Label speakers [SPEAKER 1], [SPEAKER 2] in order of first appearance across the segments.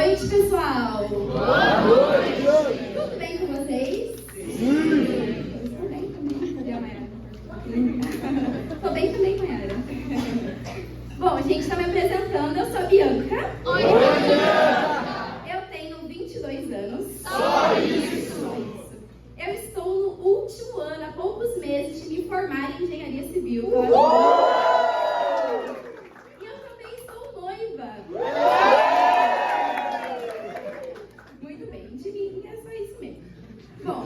[SPEAKER 1] noite, pessoal!
[SPEAKER 2] Boa noite!
[SPEAKER 1] Tudo bem com vocês? Sim! Estou bem também. Cadê a Mayara? Estou bem também, Mayara. Bom, gente, está me apresentando. Eu sou a Bianca.
[SPEAKER 2] Oi, Bianca!
[SPEAKER 1] Eu tenho 22 anos.
[SPEAKER 2] Só isso!
[SPEAKER 1] Eu estou no último ano, há poucos meses, de me formar em engenharia civil. E eu também sou noiva. Muito bem, de mim é só isso mesmo. Bom,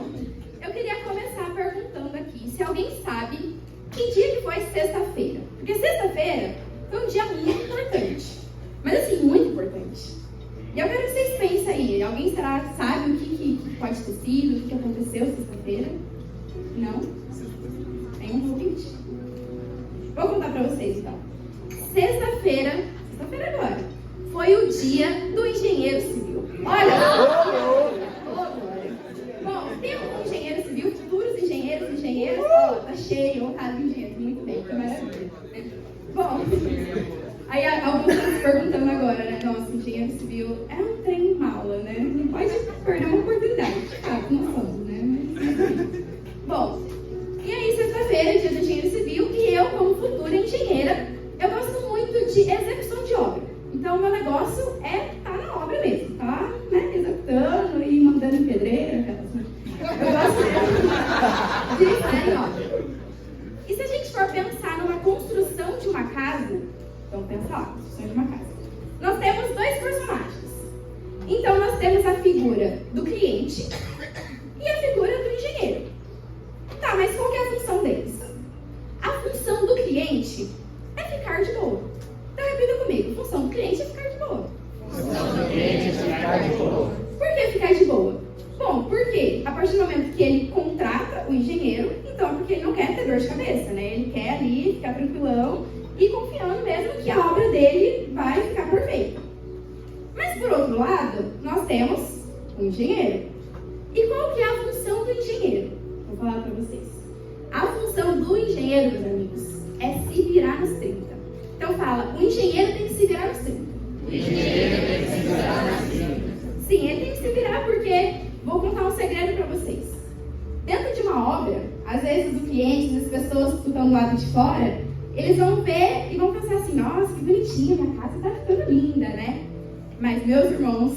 [SPEAKER 1] eu queria começar perguntando aqui se alguém sabe que dia que foi sexta-feira. Porque sexta-feira foi um dia muito importante. Mas assim, muito importante. E eu quero que vocês pensem aí. Alguém sabe o que pode ter sido, o que aconteceu sexta-feira? Não? Nenhum palpite? Vou contar pra vocês então. Sexta-feira agora, foi o dia do engenheiro civil. Olha! Bom, tem um engenheiro civil, futuros engenheiros, tá cheio, lotado de engenheiros. Muito bem, que maravilha. Bom, aí alguns estão se perguntando agora, né? Nossa, engenheiro civil é um trem mala, né? Não pode perder uma oportunidade. Não somos, né? Mas... Bom, e aí sexta-feira, dia do engenheiro civil, e eu, como futura engenheira, eu gosto muito de execução de obra. Então, o meu negócio é estar na obra mesmo, tá? Né? Executando e mandando em pedreira, aquelas, né? Eu gosto de estar em obra. E se a gente for pensar numa construção de uma casa, vamos pensar lá, construção de uma casa. Nós temos dois personagens. Então, nós temos a figura do cliente e a figura do engenheiro. Tá, mas qual que é a função deles? A função do cliente é ficar de boa. Então, repita comigo. A função do cliente é ficar de boa.
[SPEAKER 2] Função do cliente é ficar de boa.
[SPEAKER 1] Por que ficar de boa? Bom, porque a partir do momento que ele contrata o engenheiro, então porque ele não quer ter dor de cabeça, né? Ele quer ali ficar tranquilão e confiando mesmo que a obra dele vai ficar perfeita. Mas por outro lado, nós temos o engenheiro. E qual que é a função do engenheiro? Vou falar para vocês. A função do engenheiro, meus amigos, é se virar nos 30. Então fala, o engenheiro tem que se virar nos 30.
[SPEAKER 2] O engenheiro tem que se virar nos 30.
[SPEAKER 1] Sim, ele tem que se virar porque, vou contar um segredo para vocês. Dentro de uma obra, às vezes o cliente, as pessoas que estão do lado de fora, eles vão ver e vão pensar assim, nossa, que bonitinha, minha casa está ficando linda, né? Mas, meus irmãos,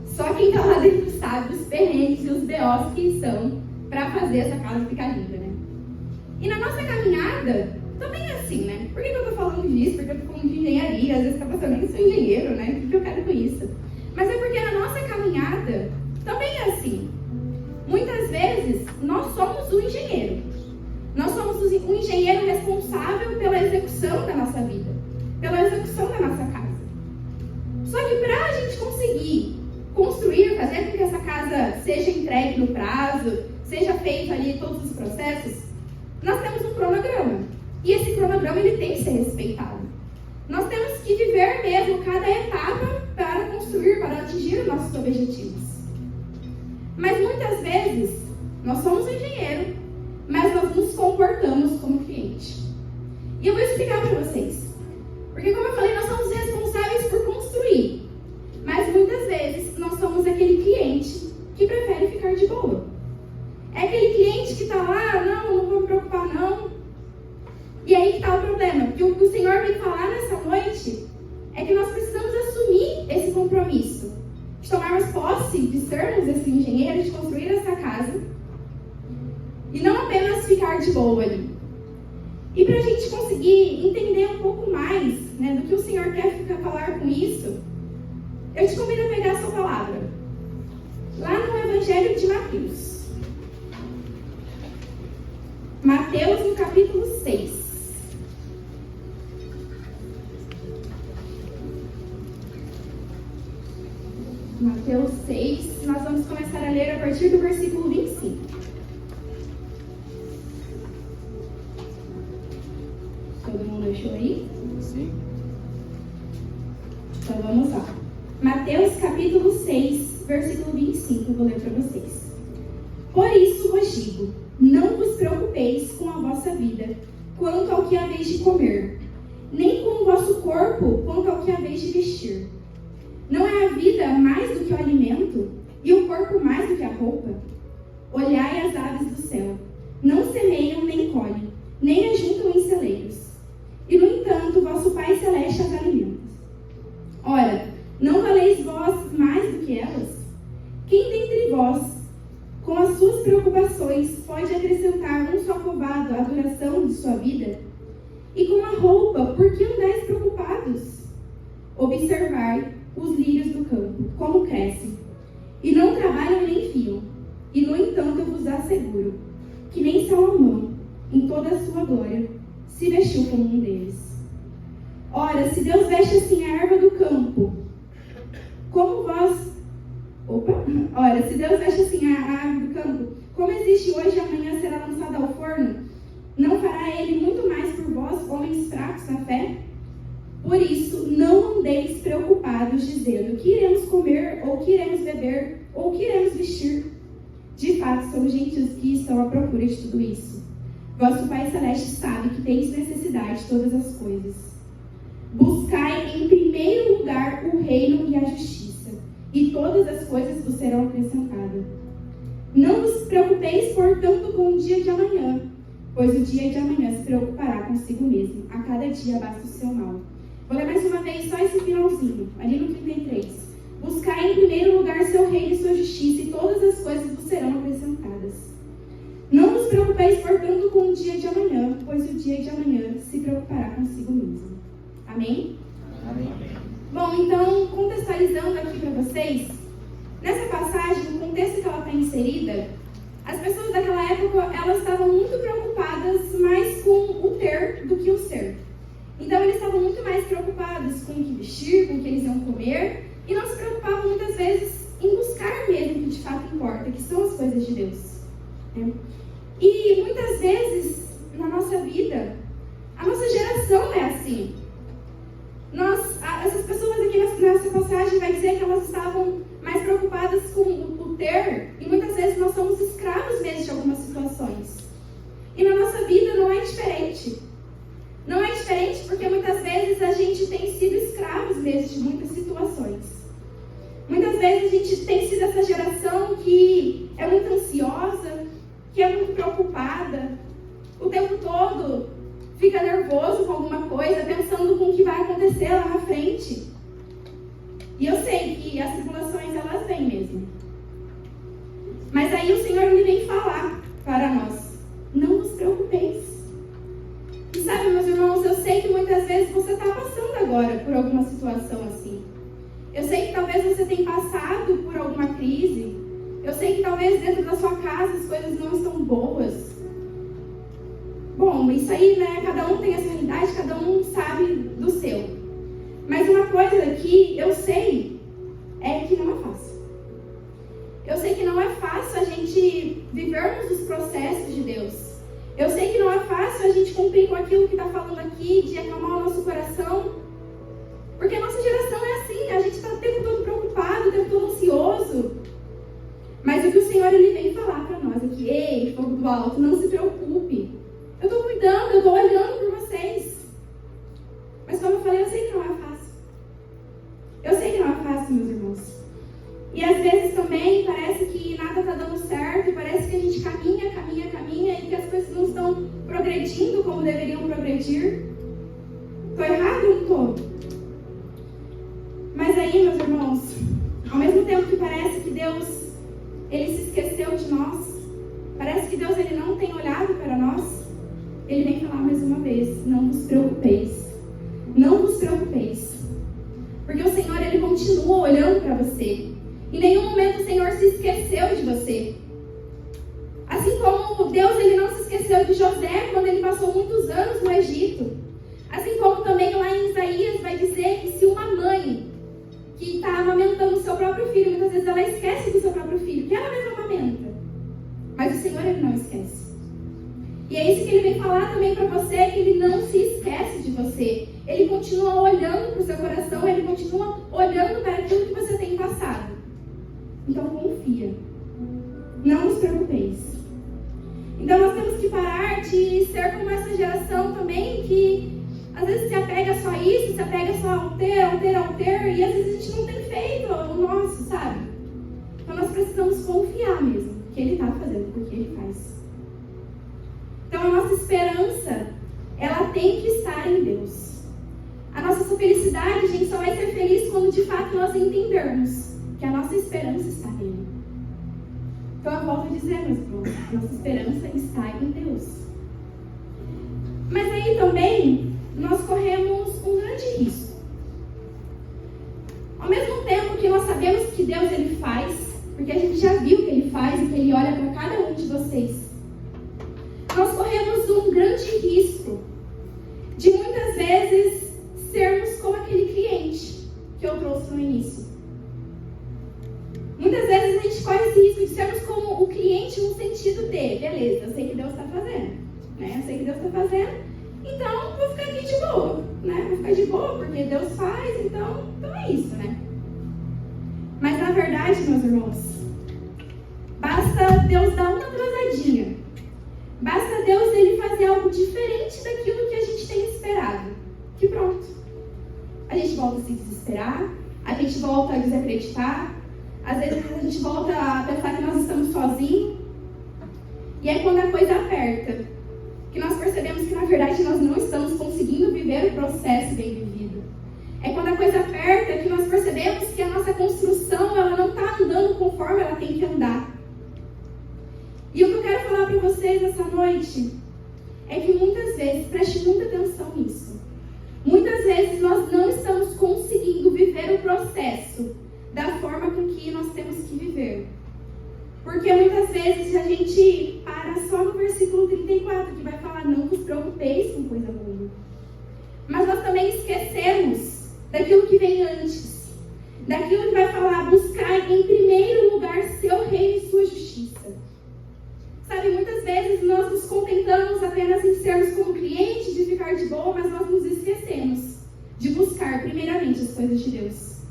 [SPEAKER 1] só quem está lá dentro sabe os perrengues e os BOs que são para fazer essa casa ficar linda, né? E na nossa caminhada, também é assim, né? Por que eu tô falando disso? Porque eu tô falando de engenharia, às vezes tá pensando, eu sou engenheiro, né? O que eu quero com isso? Mas é porque na nossa caminhada, também é assim. Muitas vezes, nós somos o engenheiro. Nós somos o engenheiro responsável pela execução da nossa vida, pela execução da nossa casa. Só que para a gente conseguir construir, fazer com que essa casa seja entregue no prazo, seja feito ali todos os processos, nós temos um cronograma. E esse cronograma ele tem que ser respeitado. Nós temos que viver mesmo cada etapa para construir, para atingir os nossos objetivos. Mas muitas vezes, nós somos engenheiro, mas nós nos comportamos como cliente. E eu vou explicar para vocês. Porque como eu falei, nós somos responsáveis por construir. Mas muitas vezes, nós somos aquele cliente que prefere ficar de boa. É aquele cliente que está lá, não vou me preocupar não. E aí que está o problema. Porque o que o Senhor vem falar nessa noite é que nós precisamos assumir esse compromisso. De tomarmos posse, de sermos esse engenheiro, de construir essa casa. E não apenas ficar de boa ali. E para a gente conseguir entender um pouco mais, né, do que o Senhor quer falar com isso, eu te convido a pegar a sua palavra. Lá no Evangelho de Mateus. Mateus, no capítulo 6. Mateus 6, nós vamos começar a ler a partir do versículo 25. Todo mundo achou aí?
[SPEAKER 2] Sim.
[SPEAKER 1] Então vamos lá. Mateus capítulo 6, versículo 25, eu vou ler para vocês. Por isso vos digo, não vos preocupeis com a vossa vida, quanto ao que haveis de comer, nem com o vosso corpo, quanto ao que haveis de vestir. Não é a vida mais do que o alimento e o corpo mais do que a roupa? Olhai as aves do céu, não semeiam nem colhem, nem ajuntam em celeiros. E, no entanto, vosso Pai Celeste as alimenta. Ora, não valeis vós mais do que elas? Quem dentre vós, com as suas preocupações, pode acrescentar um só covado à duração de sua vida? E com a roupa, por que andais preocupados? Observai os lírios do campo, como crescem, e não trabalham nem fiam. E, no entanto, eu vos asseguro que nem Salomão, em toda a sua glória, se vestiu como um deles. Ora, se Deus veste assim a erva do campo, como vós... Ora, se Deus veste assim a árvore do campo, como existe hoje e amanhã será lançada ao forno, não fará Ele muito mais por vós, homens fracos na fé? Por isso, não andeis preocupados, dizendo que iremos comer, ou que iremos beber, ou que iremos vestir. De fato, são gentios que estão à procura de tudo isso. Vosso Pai Celeste sabe que teis necessidade de todas as coisas. Buscai em primeiro lugar o reino e a justiça, e todas as coisas vos serão acrescentadas. Não vos preocupeis, portanto, com o dia de amanhã, pois o dia de amanhã se preocupará consigo mesmo. A cada dia basta o seu mal. Vou ler mais uma vez só esse finalzinho, ali no 33. Buscai em primeiro lugar seu reino e sua justiça, e todas as coisas vos serão acrescentadas. Não vos preocupeis, portanto, com o dia de amanhã, pois o dia de amanhã se preocupará consigo mesmo. Amém?
[SPEAKER 2] Amém.
[SPEAKER 1] Bom, então, contextualizando aqui para vocês, nessa passagem, no contexto que ela está inserida, as pessoas daquela época, elas estavam muito preocupadas mais com o ter do que o ser. Então, eles estavam muito mais preocupados com o que vestir, com o que eles iam comer, e não se preocupavam muitas vezes em buscar mesmo o que de fato importa, que são as coisas de Deus. Né? E muitas vezes, na nossa vida, a nossa geração é assim. Essas pessoas aqui nessa passagem vai dizer que elas estavam mais preocupadas com o ter, e muitas vezes nós somos escravos mesmo de algumas situações. E na nossa vida não é diferente. Não é diferente porque muitas vezes a gente tem sido escravos mesmo de muitas situações. Muitas vezes a gente tem sido essa geração que é muito ansiosa, que é muito preocupada, o tempo todo fica nervoso com alguma coisa, pensando com o que vai acontecer lá na frente. E eu sei que as tribulações, elas vêm mesmo. Mas aí o Senhor me vem falar para nós: não vos preocupeis. E sabe, meus irmãos, eu sei que muitas vezes você está passando agora por alguma situação assim. Eu sei que talvez você tenha passado por alguma crise. Eu sei que talvez dentro da sua casa as coisas não estão boas. Bom, isso aí, né? Cada um tem a sua realidade, cada um sabe do seu. Mas uma coisa que eu sei é que não é fácil. Eu sei que não é fácil a gente vivermos os processos de Deus. Eu sei que não é fácil a gente cumprir com aquilo que está falando aqui, de acalmar o nosso coração. Porque a nossa geração é assim, a gente está o tempo todo preocupado, o tempo todo ansioso. Mas o que o Senhor ele vem falar para nós aqui: ei, fogo do alto, não se preocupe. Eu estou cuidando, eu estou olhando por vocês. Mas como eu falei, eu sei que não é fácil. Eu sei que não é fácil, meus irmãos. E às vezes também parece que nada está dando certo, parece que a gente caminha e que as coisas não estão progredindo como deveriam progredir. Estou errado ou não estou? Mas aí, meus irmãos, ao mesmo tempo que parece que Deus ele se esqueceu de nós, parece que Deus ele não tem olhado para nós, ele vem falar mais uma vez: não vos preocupeis. Não vos preocupeis. Porque o Senhor ele continua olhando para você. Em nenhum momento o Senhor se esqueceu de você. Assim como Deus ele não se esqueceu de José quando ele passou muitos anos no Egito. Assim como também lá em Isaías vai dizer que se uma mãe que está amamentando o seu próprio filho, muitas vezes ela esquece do seu próprio filho, que ela mesma amamenta. Mas o Senhor ele não esquece. E é isso que ele vem falar também para você, que ele não se esquece de você. Ele continua olhando para o seu coração, ele continua olhando para aquilo que você tem passado. Então confia. Não nos preocupeis. Então nós temos que parar de ser como essa geração também, que às vezes se apega só a isso, se se apega só ao ter, e às vezes a gente não tem feito o nosso, sabe? Então nós precisamos confiar mesmo que Ele está fazendo, porque Ele faz. Então a nossa esperança, ela tem que estar em Deus. A nossa felicidade, gente, só vai ser feliz quando de fato nós entendermos que a nossa esperança está nele. Então eu volto a dizer, meus irmãos, a nossa esperança está em Deus. Mas aí também nós corremos um grande risco. Ao mesmo tempo que nós sabemos que Deus Ele faz, porque a gente já viu que Ele faz e que Ele olha para cada um de vocês, nós corremos um grande risco de muitas vezes sermos como aquele cliente que eu trouxe no início. Muitas vezes a gente corre esse risco de sermos como o cliente no sentido de, beleza, eu sei que Deus está fazendo, né? Eu sei que Deus está fazendo, então vou ficar aqui de boa, né? Vou ficar de boa porque Deus faz, então é isso, né? Mas na verdade, meus irmãos, basta Deus dar uma atrasadinha. Basta Deus Ele fazer algo diferente daquilo que a gente tem esperado. Que pronto. A gente volta a se desesperar, a gente volta a desacreditar, às vezes a gente volta a pensar que nós estamos sozinhos. E é quando a coisa aperta, que nós percebemos que na verdade nós não estamos conseguindo viver o processo bem vivido. É quando a coisa aperta que nós percebemos que a nossa construção ela não está andando conforme ela tem que andar. E o que eu quero falar para vocês essa noite é que muitas vezes, preste muita atenção nisso, muitas vezes nós não estamos conseguindo viver o processo da forma com que nós temos que viver. Porque muitas vezes a gente para só no versículo 34, que vai falar, não vos preocupeis com coisa alguma. Mas nós também esquecemos daquilo que vem antes, daquilo que vai falar, buscar em primeiro lugar seu reino e sua justiça. Sabe, muitas vezes nós nos contentamos apenas em sermos como clientes, de ficar de boa, mas nós nos esquecemos de buscar primeiramente as coisas de Deus.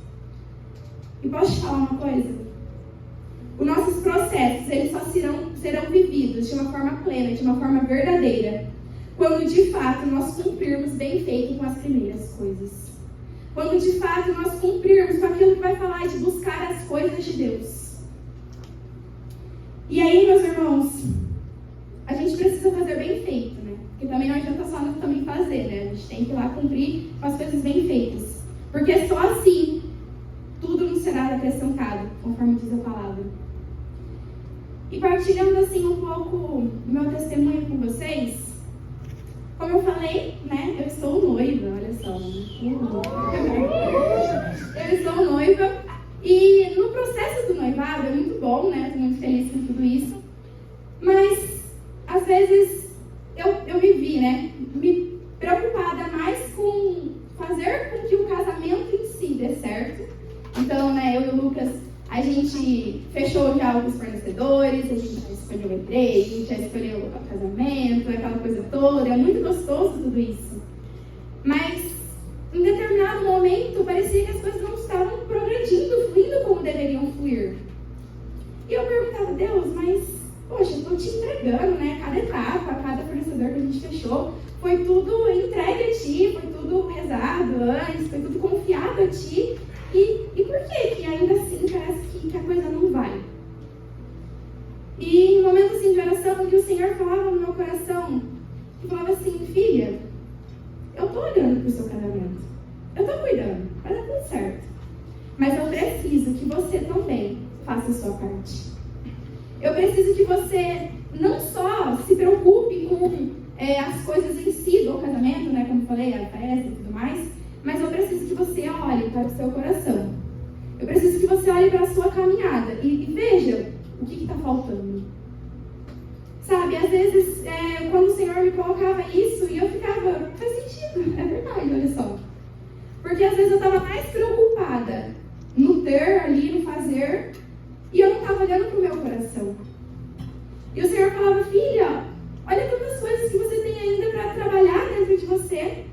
[SPEAKER 1] E posso te falar uma coisa? Os nossos processos, eles só serão vividos de uma forma plena, de uma forma verdadeira, quando de fato nós cumprirmos bem feito com as primeiras coisas. Quando de fato nós cumprirmos com aquilo que vai falar de buscar as coisas de Deus. E aí, meus irmãos, a gente precisa fazer bem feito, né? Porque também não adianta só nós também fazer, né? A gente tem que ir lá cumprir com as coisas bem feitas. Porque só assim, tudo nos será acrescentado, conforme diz a palavra. E partilhando assim um pouco do meu testemunho com vocês, como eu falei, né? Eu estou noiva, olha só. Eu estou noiva. E no processo do noivado é muito bom, né? Estou muito feliz com tudo isso. Mas, às vezes, eu me vi, né? Me preocupada mais com fazer com que o casamento em si dê certo. Então, né? Eu e o Lucas, a gente fechou já os fornecedores, a gente já escolheu a igreja, a gente já escolheu o casamento, aquela coisa toda. É muito gostoso tudo isso. Mas, em determinado momento, parecia que as coisas não estavam progredindo, fluindo como deveriam fluir. E eu perguntava, Deus, mas, poxa, eu estou te entregando, né? Cada etapa, cada fornecedor que a gente fechou, foi tudo entregue a Ti, foi tudo rezado antes, foi tudo confiado a Ti. E por que ainda assim parece que a coisa não vai? E em um momento assim de oração, que o Senhor falava no meu coração, e falava assim, filha, eu estou olhando para o seu casamento, eu estou cuidando, vai dar tudo certo. Mas eu preciso que você também faça a sua parte. Eu preciso que você não só se preocupe com as coisas em si do casamento, né, como eu falei, a festa e tudo mais, mas eu preciso que você olhe para o seu coração. Eu preciso que você olhe para a sua caminhada e veja o que está faltando. Sabe, às vezes, quando o Senhor me colocava isso, e eu ficava, faz sentido, é verdade, olha só. Porque às vezes eu estava mais preocupada no ter ali, no fazer, e eu não estava olhando para o meu coração. E o Senhor falava, filha, olha tantas coisas que você tem ainda para trabalhar dentro de você.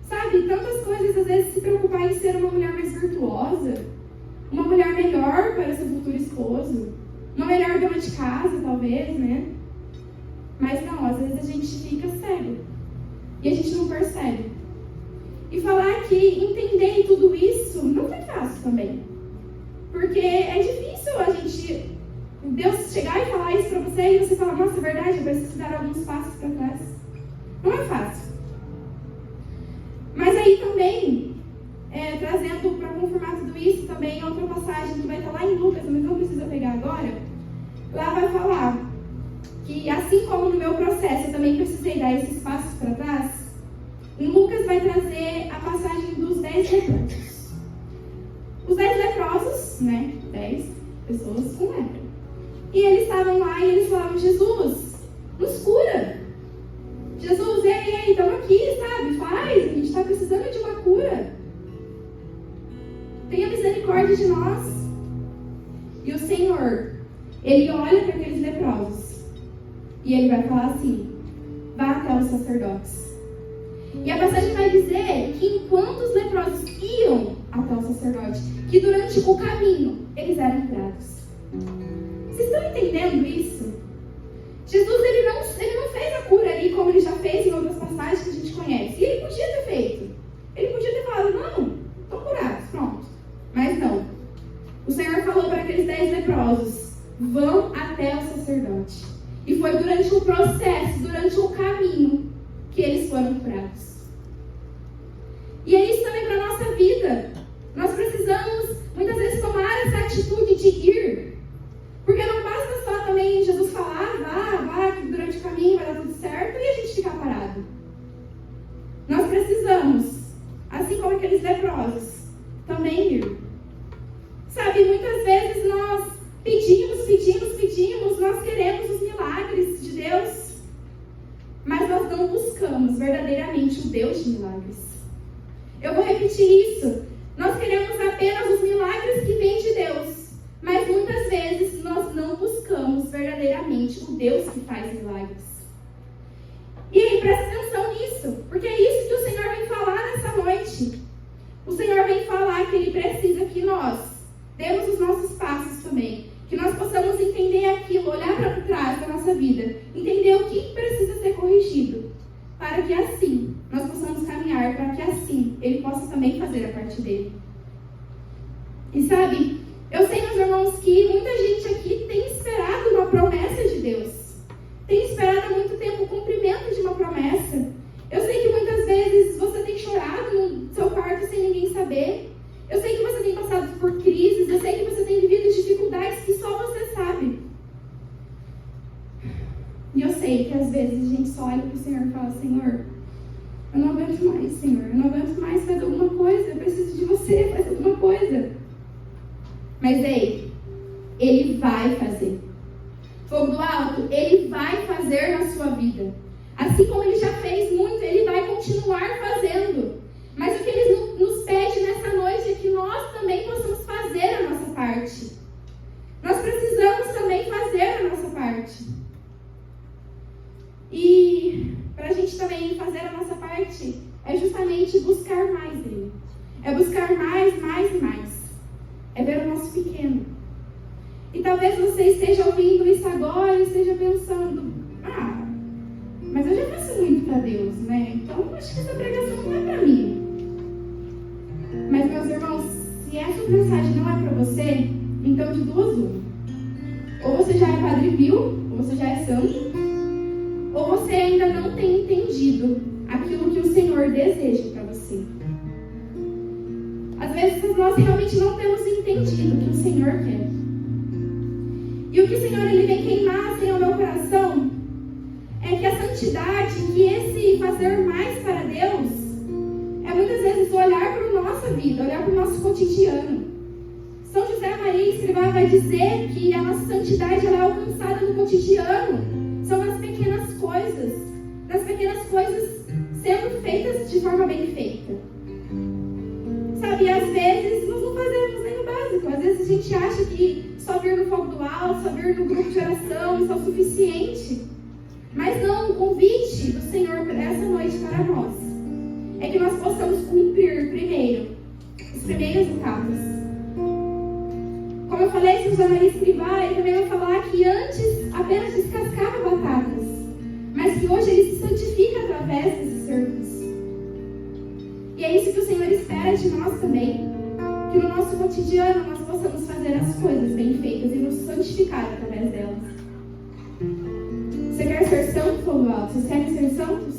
[SPEAKER 1] Sabe, tantas coisas, às vezes, se preocupar em ser uma mulher mais virtuosa, uma mulher melhor para seu futuro esposo, uma melhor dona de casa, talvez, né? Mas não, às vezes a gente fica cego. E a gente não percebe. E falar que entender tudo isso não foi fácil também. Porque é difícil a gente, Deus chegar e falar isso para você e você falar, nossa, é verdade, eu preciso dar alguns passos para trás. Não é fácil. Mas aí também, trazendo para confirmar tudo isso, também outra passagem que vai estar lá em Lucas, mas não precisa pegar agora, lá vai falar que assim como no meu processo eu também precisei dar esses passos para trás, em Lucas vai trazer a passagem dos 10 leprosos. Os 10 leprosos, 10 pessoas com lepra. E eles estavam lá e eles falavam, Jesus, nos cura. Jesus, ei, estamos aqui, sabe? Faz, a gente está precisando de uma cura. Tenha misericórdia de nós. E o Senhor, Ele olha para aqueles leprosos e Ele vai falar assim, vá até os sacerdotes. E a passagem vai dizer que enquanto os leprosos iam até o sacerdote, que durante o caminho eles eram curados. Vocês estão entendendo isso? Jesus ele não fez a cura ali como ele já fez em outras passagens que a gente conhece. E ele podia ter feito. Ele podia ter falado, não, estão curados, pronto. Mas não. O Senhor falou para aqueles 10 leprosos, vão até o sacerdote. E foi durante o processo, durante o caminho, que eles foram curados. E é isso também para a nossa vida. Nós precisamos, muitas vezes, tomar essa atitude de ir. Porque não basta só também Jesus falar, vá, que durante o caminho vai dar tudo certo, e a gente ficar parado. Nós precisamos, assim como aqueles leprosos, também ir. Sabe, muitas vezes nós pedimos, nós queremos os milagres de Deus, mas nós não buscamos verdadeiramente o Deus de milagres. Eu vou repetir isso. Nós queremos apenas os milagres que vêm de Deus, mas muitas vezes nós não buscamos verdadeiramente o Deus que faz milagres. E aí, presta atenção nisso, porque é isso que o Senhor vem falar nessa noite. O Senhor vem falar que Ele precisa que nós demos os nossos passos também, que nós possamos entender aquilo, olhar para trás da nossa vida, entender o que precisa ser corrigido, para que assim nós possamos caminhar, para que assim Ele possa também fazer a parte dele. E sabe, eu sei, meus irmãos, que muita gente aqui tem esperado uma promessa de Deus. Tem esperado há muito tempo o cumprimento de uma promessa. Eu sei que muitas vezes você tem chorado no seu quarto sem ninguém saber. Eu sei que você tem passado por crises. Eu sei que você tem vivido dificuldades que só você sabe. E eu sei que às vezes a gente só olha para o Senhor e fala, Senhor, eu não aguento mais, Senhor. Eu não aguento mais, faz alguma coisa. Eu preciso de você, faz alguma coisa. Mas ei, Ele vai fazer. Fogo do alto, Ele vai fazer na sua vida. Assim como Ele já fez muito, Ele vai continuar fazendo. Mas o que Ele nos pede nessa noite é que nós também possamos fazer a nossa parte. Nós precisamos também fazer a nossa parte. E para a gente também fazer a nossa parte, é justamente buscar mais Ele. É buscar mais e mais. É ver o nosso pequeno. E talvez você esteja ouvindo isso agora e esteja pensando, mas eu já faço muito para Deus, né? Então acho que essa pregação não é para mim. Mas, meus irmãos, se essa mensagem não é para você, então de duas uma. Ou você já é Padre Pio, ou você já é santo, ou você ainda não tem entendido aquilo que o Senhor deseja para você. Às vezes nós realmente não temos entendido o que o Senhor quer. E o que o Senhor ele vem queimar assim ao meu coração é que a santidade, que esse fazer mais para Deus, é muitas vezes olhar para a nossa vida, olhar para o nosso cotidiano. São José Maria Escrivá vai dizer que a nossa santidade ela é alcançada no cotidiano. São nas pequenas coisas sendo feitas de forma bem feita. Sabe, às vezes nós não fazemos nem o básico. Às vezes a gente acha que só vir no fogo do alto, só vir no grupo de oração, isso é o suficiente. Mas não, o convite do Senhor essa noite para nós é que nós possamos cumprir primeiro as primeiras etapas. Como eu falei, se José Maria Escrivá, ele também vai falar que antes apenas descascava batatas, mas que hoje ele se santifica através desse serviço. E é isso que o Senhor espera de nós também. Que no nosso cotidiano nós possamos fazer as coisas bem feitas e nos santificar através delas. Você quer ser santo, povo alto? Vocês querem ser santos?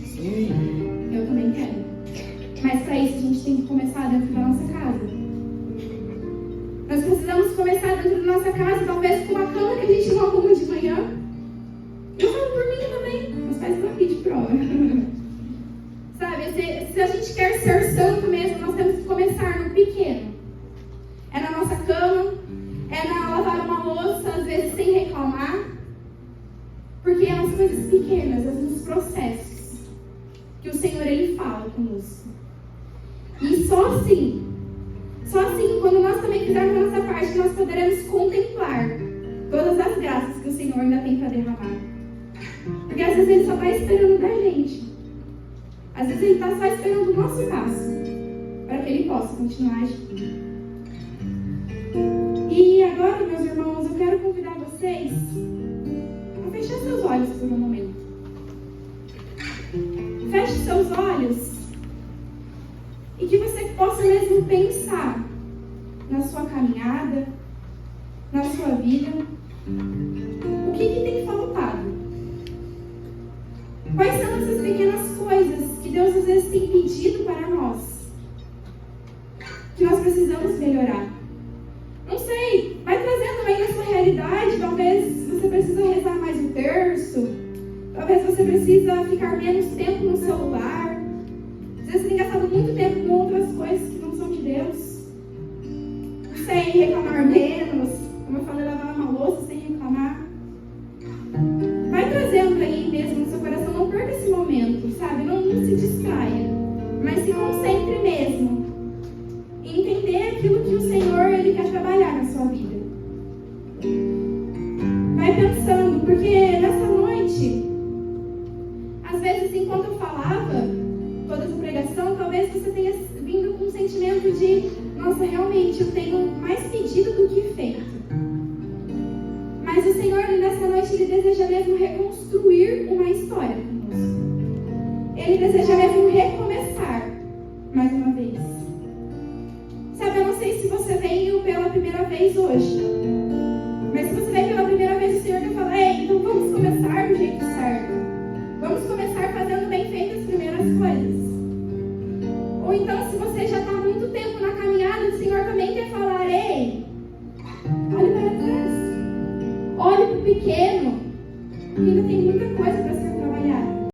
[SPEAKER 2] Sim.
[SPEAKER 1] Eu também quero. Mas para isso a gente tem que começar dentro da nossa casa. Nós precisamos começar dentro da nossa casa, talvez com uma cama que a gente não arruma de manhã. Eu falo por mim também, mas faz uma aqui de prova. Sabe, se a gente quer ser santo mesmo, nós temos que começar no pequeno. É na nossa cama, é na lavar uma louça, às vezes sem reclamar. Porque é nas coisas pequenas, nos processos, que o Senhor, Ele fala conosco. E só assim, quando nós também fizermos a nossa parte, nós poderemos contemplar todas as graças que o Senhor ainda tem para derramar. Porque às vezes Ele só está esperando da gente. Às vezes Ele está só esperando o nosso passo, para que Ele possa continuar agindo. E agora, meus irmãos, eu quero convidar vocês a fechar seus olhos por um momento. Feche seus olhos e que você possa mesmo pensar na sua caminhada, na sua vida. O que tem faltado? Quais são essas pequenas coisas que Deus às vezes tem pedido para nós, que nós precisamos melhorar? Não sei, vai trazendo aí na sua realidade. Talvez você precisa rezar mais um terço, talvez você precisa ficar menos tempo no celular. Às vezes você tem gastado muito tempo com outras coisas que não são de Deus. Não sei, reclamar menos, como eu falei, lavar uma louça sem reclamar. Vai trazendo aí mesmo no seu coração, não perca esse momento, sabe? Não se distraia, mas se concentre mesmo em entender aquilo que o Senhor, Ele quer trabalhar na sua vida. Vai pensando, porque nessa noite, às vezes enquanto eu falava toda essa pregação, talvez você tenha vindo com um sentimento de: nossa, realmente eu tenho mais pedido do que feito. Mas o Senhor, nessa noite, Ele deseja mesmo reconstruir uma história conosco. Ele deseja mesmo recomeçar mais uma vez. Sabe, eu não sei se você veio pela primeira vez hoje, mas se você veio pela primeira vez, o Senhor quer falar: ei, então vamos começar do jeito certo. Vamos começar fazendo bem feito as primeiras coisas. Ou então, se você já está há muito tempo na caminhada, o Senhor também quer falar: ei, olhe para trás. Olhe para o pequeno, que ainda tem